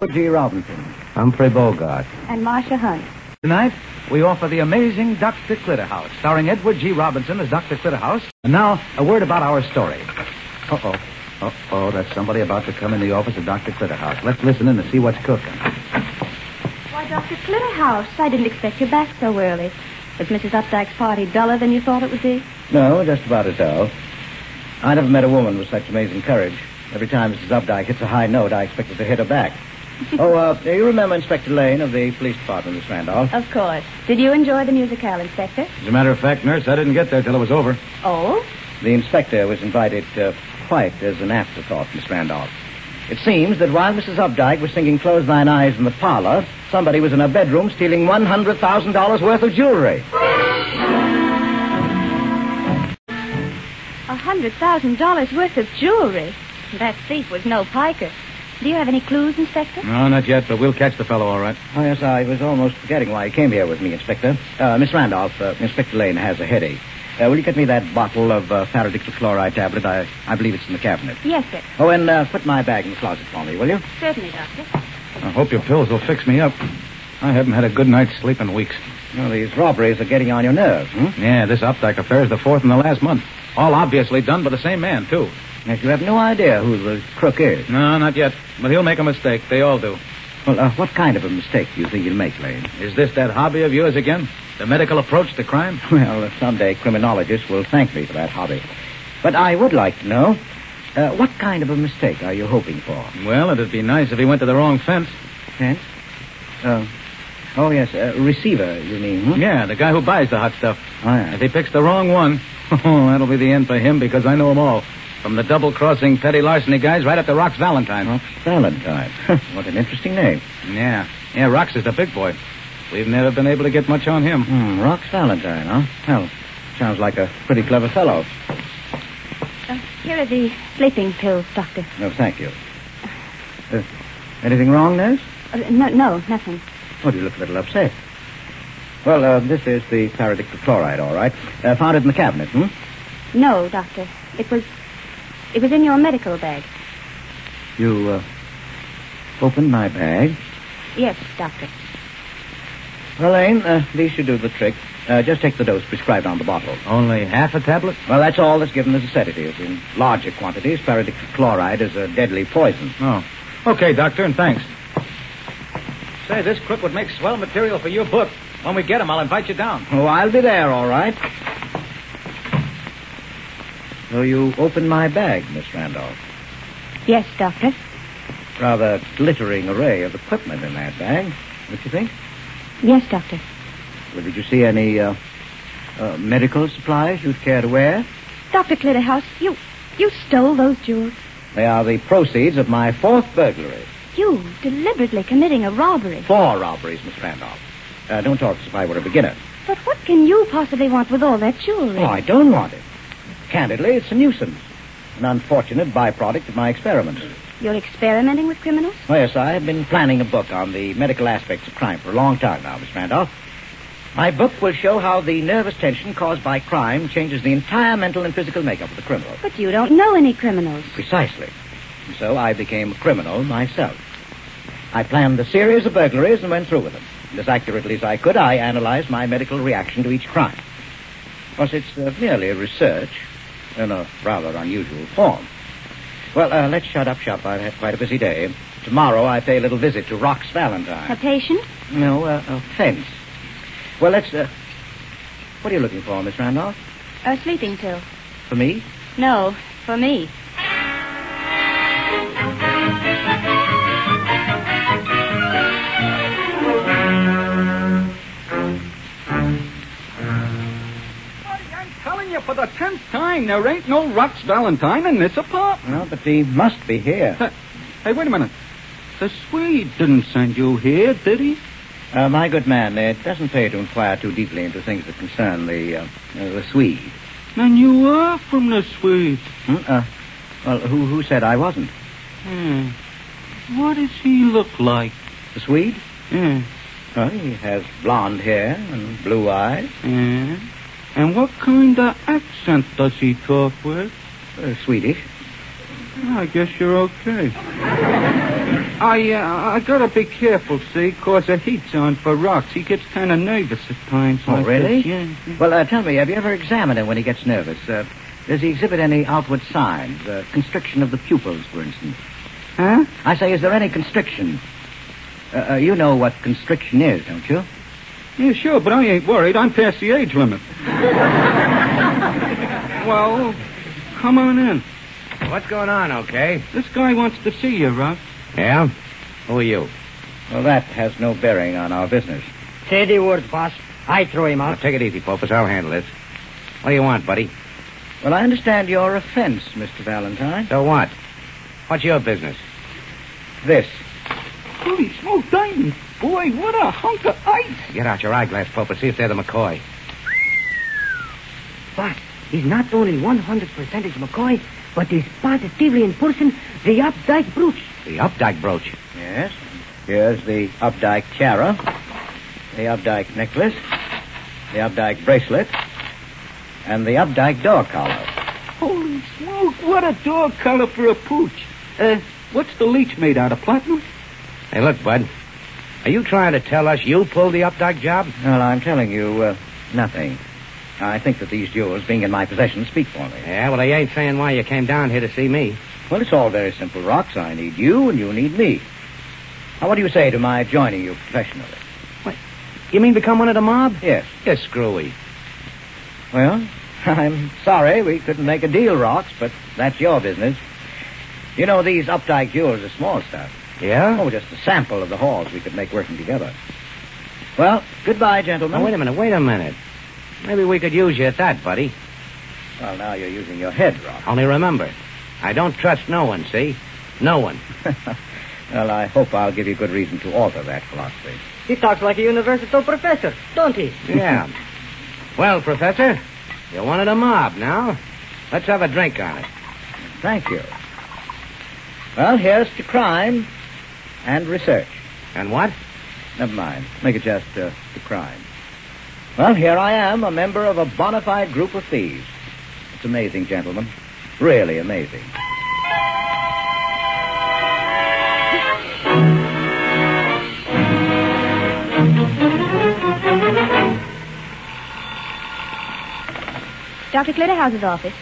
G. Robinson. Humphrey Bogart. And Marsha Hunt. Tonight, we offer the amazing Dr. Clitterhouse, starring Edward G. Robinson as Dr. Clitterhouse. And now, a word about our story. Uh-oh, that's somebody about to come in the office of Dr. Clitterhouse. Let's listen in and see what's cooking. Why, Dr. Clitterhouse, I didn't expect you back so early. Was Mrs. Updike's party duller than you thought it would be? No, just about as dull. I never met a woman with such amazing courage. Every time Mrs. Updike hits a high note, I expected to hit her back. You remember Inspector Lane of the police department, Miss Randolph? Of course. Did you enjoy the musicale, Inspector? As a matter of fact, nurse, I didn't get there till it was over. Oh? The inspector was invited quite as an afterthought, Miss Randolph. It seems that while Mrs. Updike was singing Close Thine Eyes in the parlor, somebody was in her bedroom stealing $100,000 worth of jewelry. $100,000 worth of jewelry? That thief was no piker. Do you have any clues, Inspector? No, not yet, but we'll catch the fellow all right. Oh, yes, I was almost forgetting why he came here with me, Inspector. Miss Randolph, Inspector Lane has a headache. Will you get me that bottle of paradictyl-chloride tablet? I believe it's in the cabinet. Yes, sir. Oh, and put my bag in the closet for me, will you? Certainly, Doctor. I hope your pills will fix me up. I haven't had a good night's sleep in weeks. Well, these robberies are getting on your nerves, Yeah, this Updike affair is the fourth in the last month. All obviously done by the same man, too. Yes, you have no idea who the crook is. No, not yet. But he'll make a mistake. They all do. Well, what kind of a mistake do you think he'll make, Lane? Is this that hobby of yours again? The medical approach to crime? Well, someday criminologists will thank me for that hobby. But I would like to know, what kind of a mistake are you hoping for? Well, it'd be nice if he went to the wrong fence. Fence? Oh, yes, receiver, you mean, Yeah, the guy who buys the hot stuff. Oh, yeah. If he picks the wrong one, that'll be the end for him because I know them all. From the double-crossing petty larceny guys right up to Rox Valentine. Rox Valentine. What an interesting name. Yeah, Rox is the big boy. We've never been able to get much on him. Rox Valentine, huh? Well, sounds like a pretty clever fellow. Here are the sleeping pills, Doctor. No, thank you. Anything wrong, nurse? No, nothing. Oh, you look a little upset. Well, this is the paradictyl-chloride, all right. Found it in the cabinet, No, Doctor. It was in your medical bag. You, opened my bag? Yes, Doctor. Well, Lane, these should do the trick. Just take the dose prescribed on the bottle. Only half a tablet? Well, that's all that's given as a sedative. In larger quantities, paradictyl-chloride is a deadly poison. Oh. Okay, Doctor, and thanks. Say, this crook would make swell material for your book. When we get him, I'll invite you down. Oh, I'll be there, all right. So you opened my bag, Miss Randolph. Yes, Doctor. Rather glittering array of equipment in that bag. What you think? Yes, Doctor. Well, did you see any, medical supplies you'd care to wear? Dr. Clitterhouse, you stole those jewels. They are the proceeds of my fourth burglary. You deliberately committing a robbery. 4 robberies, Miss Randolph. Don't talk as if I were a beginner. But what can you possibly want with all that jewelry? Oh, I don't want it. Candidly, it's a nuisance. An unfortunate byproduct of my experiments. You're experimenting with criminals? Oh, yes, I have been planning a book on the medical aspects of crime for a long time now, Miss Randolph. My book will show how the nervous tension caused by crime changes the entire mental and physical makeup of the criminal. But you don't know any criminals. Precisely. And so I became a criminal myself. I planned a series of burglaries and went through with them. And as accurately as I could, I analyzed my medical reaction to each crime. Of course, it's merely a research in a rather unusual form. Well, let's shut up shop. I've had quite a busy day. Tomorrow I pay a little visit to Rox Valentine. A patient? No, a fence. Well, let's, what are you looking for, Miss Randolph? A sleeping pill. For me? No, for me. For the 10th time, there ain't no Rox Valentine in this apartment. No, but he must be here. Hey, wait a minute. The Swede didn't send you here, did he? My good man, it doesn't pay to inquire too deeply into things that concern the Swede. Then you are from the Swede. Well, who said I wasn't? What does he look like? The Swede? Yeah. Well, he has blonde hair and blue eyes. Yeah. And what kind of accent does he talk with? Swedish. I guess you're okay. I gotta be careful, see, 'cause the heat's on for rocks. He gets kind of nervous at times. Oh, like really? this, yeah. Well, tell me, have you ever examined him when he gets nervous? Does he exhibit any outward signs? Constriction of the pupils, for instance? Huh? I say, is there any constriction? You know what constriction is, don't you? Yeah, sure, but I ain't worried. I'm past the age limit. Well, come on in. What's going on, okay? This guy wants to see you, Rock. Yeah? Who are you? Well, that has no bearing on our business. Say the word, boss. I throw him Now, out. take it easy, Popus. I'll handle this. What do you want, buddy? Well, I understand your offense, Mr. Valentine. So what? What's your business? This. Holy smoke, diamonds. Boy, what a hunk of ice. Get out your eyeglass, Popus. See if they're the McCoy. Boss, he's not only 100% McCoy, but he's positively in person the Updike brooch. The Updike brooch. Yes. Here's the Updike tiara, the Updike necklace, the Updike bracelet, and the Updike door collar. Holy smoke, what a dog collar for a pooch. What's the leech made out of, platinum? Hey, look, Bud. Are you trying to tell us you pulled the Updike job? Well, I'm telling you, nothing. I think that these jewels being in my possession speak for me. Yeah, well, they ain't saying why you came down here to see me. Well, it's all very simple, Rox. I need you, and you need me. Now, what do you say to my joining you professionally? What? You mean become one of the mob? Yes. You're screwy. Well, I'm sorry we couldn't make a deal, Rox, but that's your business. You know, these Updike jewels are small stuff. Yeah? Oh, just a sample of the hauls we could make working together. Well, goodbye, gentlemen. Now, wait a minute. Maybe we could use you at that, buddy. Well, now you're using your head, Rox. Only remember, I don't trust no one, see? No one. Well, I hope I'll give you good reason to alter that philosophy. He talks like a university professor, don't he? Yeah. Well, Professor, you're one of the mob now. Let's have a drink on it. Thank you. Well, here's to crime and research. And what? Never mind. Make it just to crime. Well, here I am, a member of a bona fide group of thieves. It's amazing, gentlemen. Really amazing. Dr. Clitterhouse's office.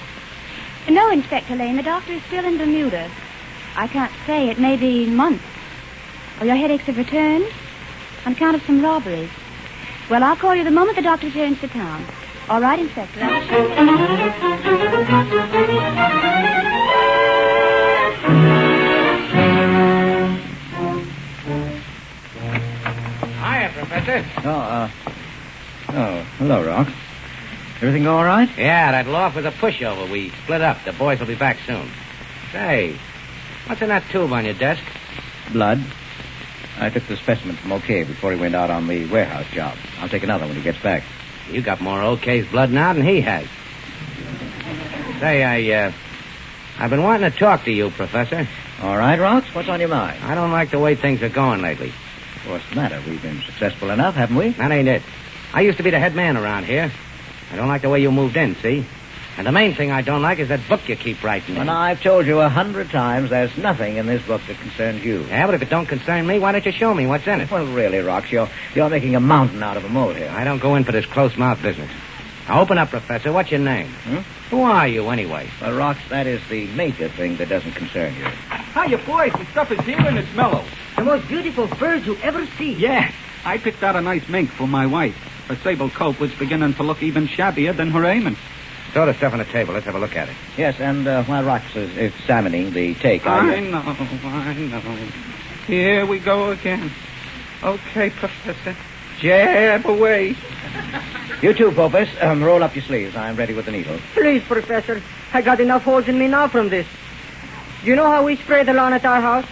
No, Inspector Lane, the doctor is still in Bermuda. I can't say. It may be months. Oh, your headaches have returned? On account of some robberies. Well, I'll call you the moment the doctor returns to town. All right, Inspector. Hiya, Professor. Oh, hello, Rox. Everything go all right? Yeah, that loft was a pushover. We split up. The boys will be back soon. Say, what's in that tube on your desk? Blood. I took the specimen from OK before he went out on the warehouse job. I'll take another when he gets back. You got more OK's blood now than he has. Say, I've been wanting to talk to you, Professor. All right, Rox, what's on your mind? I don't like the way things are going lately. What's the matter? We've been successful enough, haven't we? That ain't it. I used to be the head man around here. I don't like the way you moved in, see? And the main thing I don't like is that book you keep writing. And I've told you 100 times there's nothing in this book that concerns you. Yeah, but if it don't concern me, why don't you show me what's in it? Well, really, Rox, you're making a mountain out of a molehill. I don't go in for this close-mouth business. Now, open up, Professor. What's your name? Who are you, anyway? Well, Rox, that is the major thing that doesn't concern you. Hiya, boys. The stuff is here and it's mellow. The most beautiful bird you ever see. Yeah, I picked out a nice mink for my wife. Her sable coat was beginning to look even shabbier than her Eamon. Throw the stuff on the table. Let's have a look at it. Yes, and while Rox is examining the take, I know. Here we go again. Okay, Professor. Jab away. You too, Popus. Roll up your sleeves. I'm ready with the needle. Please, Professor. I got enough holes in me now from this. You know how we spray the lawn at our house?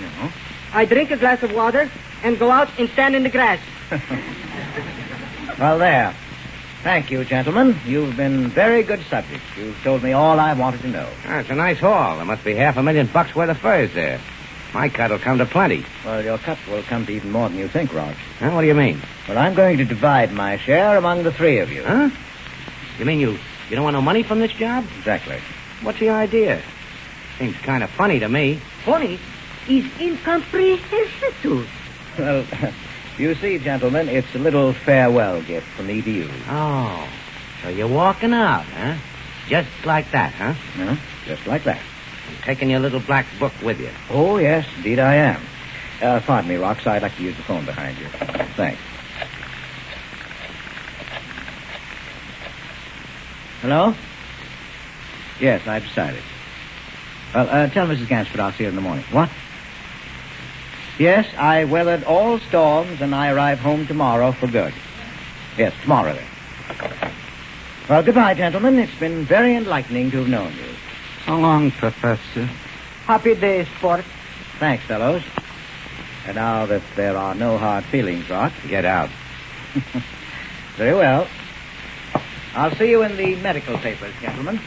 No. I drink a glass of water and go out and stand in the grass. Well, there. Thank you, gentlemen. You've been very good subjects. You've told me all I wanted to know. It's a nice haul. There must be $500,000 worth of furs there. My cut will come to plenty. Well, your cut will come to even more than you think, Rox. Huh? What do you mean? Well, I'm going to divide my share among the three of you. Huh? You mean you don't want no money from this job? Exactly. What's the idea? Seems kind of funny to me. Funny? is incomprehensible. Well, you see, gentlemen, it's a little farewell gift from me to you. Oh, so you're walking out, huh? Just like that, huh? Huh? Just like that. And taking your little black book with you. Oh, yes, indeed I am. Pardon me, Rox. I'd like to use the phone behind you. Thanks. Hello? Yes, I've decided. Well, tell Mrs. Gansford I'll see her in the morning. What? Yes, I weathered all storms, and I arrive home tomorrow for good. Yes, tomorrow, then. Well, goodbye, gentlemen. It's been very enlightening to have known you. So long, Professor. Happy days, sport. Thanks, fellows. And now that there are no hard feelings, Rock, Get out. very well. I'll see you in the medical papers, gentlemen.